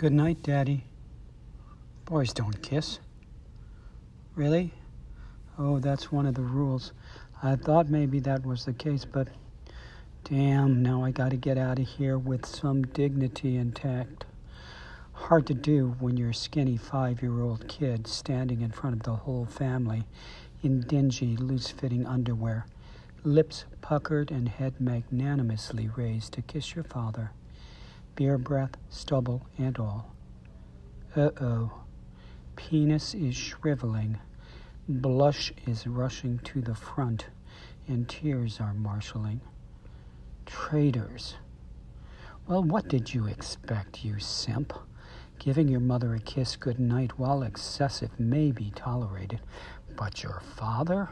Good night, Daddy. Boys don't kiss. Really? Oh, that's one of the rules. I thought maybe that was the case, but damn, now I gotta get out of here with some dignity intact. Hard to do when you're a skinny 5-year-old kid standing in front of the whole family in dingy, loose-fitting underwear, lips puckered and head magnanimously raised to kiss your father. Beer breath, stubble, and all. Uh-oh. Penis is shriveling. Blush is rushing to the front, and tears are marshaling. Traitors. Well, what did you expect, you simp? Giving your mother a kiss goodnight, while excessive, may be tolerated. But your father?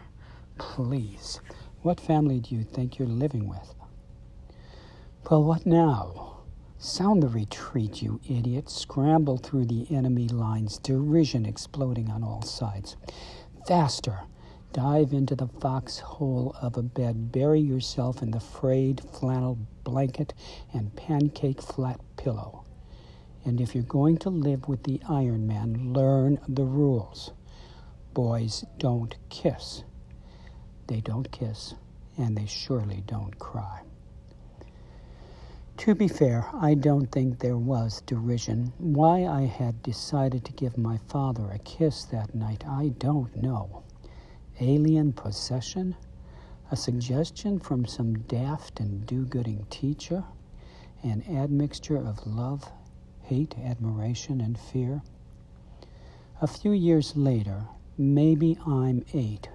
Please. What family do you think you're living with? Well, what now? Sound the retreat, you idiot. Scramble through the enemy lines, derision exploding on all sides. Faster. Dive into the foxhole of a bed. Bury yourself in the frayed flannel blanket and pancake flat pillow. And if you're going to live with the Iron Man, learn the rules. Boys don't kiss. They don't kiss, and they surely don't cry. To be fair, I don't think there was derision. Why I had decided to give my father a kiss that night, I don't know. Alien possession? A suggestion from some daft and do-gooding teacher? An admixture of love, hate, admiration, and fear? A few years later, maybe I'm 8,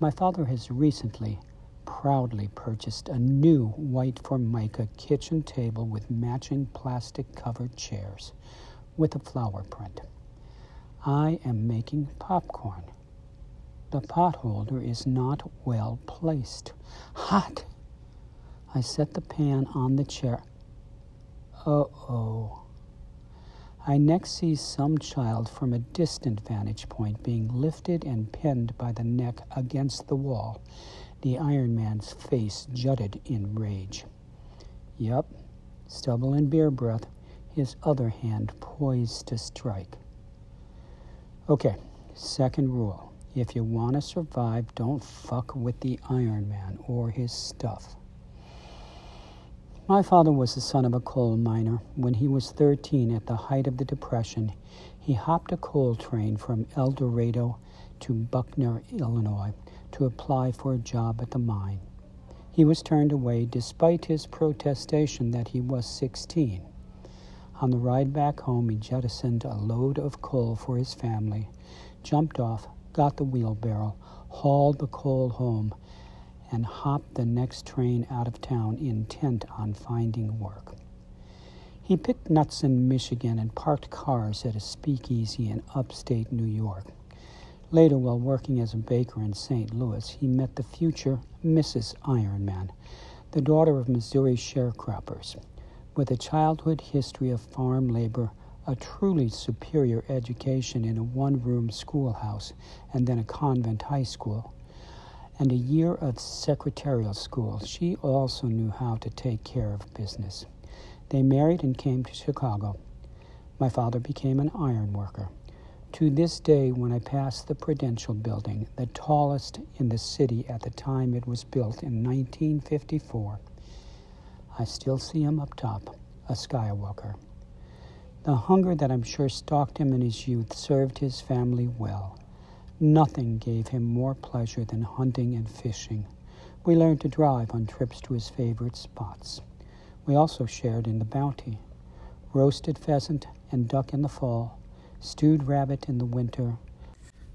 my father has recently proudly purchased a new white Formica kitchen table with matching plastic-covered chairs with a flower print. I am making popcorn. The pot holder is not well placed. Hot! I set the pan on the chair. Uh-oh. I next see some child from a distant vantage point being lifted and pinned by the neck against the wall. The Iron Man's face jutted in rage. Yup, stubble and beer breath, his other hand poised to strike. Okay, second rule. If you want to survive, don't fuck with the Iron Man or his stuff. My father was the son of a coal miner. When he was 13, at the height of the Depression, he hopped a coal train from El Dorado to Buckner, Illinois, to apply for a job at the mine. He was turned away despite his protestation that he was 16. On the ride back home, he jettisoned a load of coal for his family, jumped off, got the wheelbarrow, hauled the coal home, and hopped the next train out of town intent on finding work. He picked nuts in Michigan and parked cars at a speakeasy in upstate New York. Later, while working as a baker in St. Louis, he met the future Mrs. Iron Man, the daughter of Missouri sharecroppers. With a childhood history of farm labor, a truly superior education in a one-room schoolhouse and then a convent high school, and a year of secretarial school, she also knew how to take care of business. They married and came to Chicago. My father became an iron worker. To this day, when I pass the Prudential Building, the tallest in the city at the time it was built in 1954, I still see him up top, a skywalker. The hunger that I'm sure stalked him in his youth served his family well. Nothing gave him more pleasure than hunting and fishing. We learned to drive on trips to his favorite spots. We also shared in the bounty. Roasted pheasant and duck in the fall, stewed rabbit in the winter,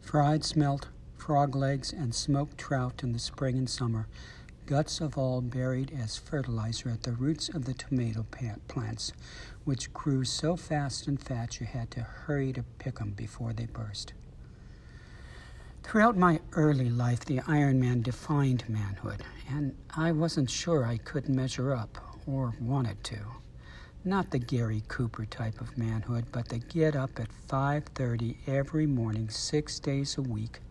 fried smelt, frog legs, and smoked trout in the spring and summer, guts of all buried as fertilizer at the roots of the tomato plants, which grew so fast and fat you had to hurry to pick them before they burst. Throughout my early life, the Iron Man defined manhood, and I wasn't sure I could measure up, or wanted to. Not the Gary Cooper type of manhood, but the get up at 5:30 every morning, 6 days a week,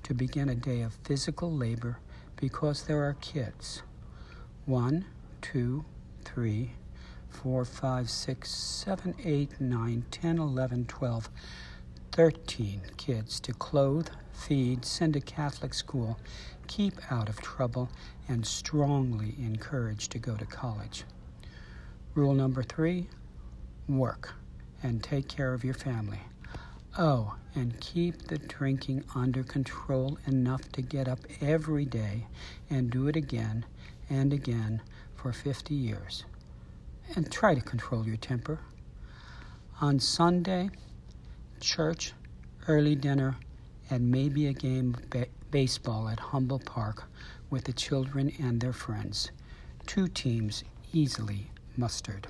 to begin a day of physical labor because there are kids. 1, 2, 3, 4, 5, 6, 7, 8, 9, 10, 11, 12, 13 kids to clothe, feed, send to Catholic school, keep out of trouble, and strongly encourage to go to college. Rule number 3, work and take care of your family. Oh, and keep the drinking under control enough to get up every day and do it again and again for 50 years. And try to control your temper. On Sunday, church, early dinner, and maybe a game of baseball at Humble Park with the children and their friends. 2 teams easily mustered.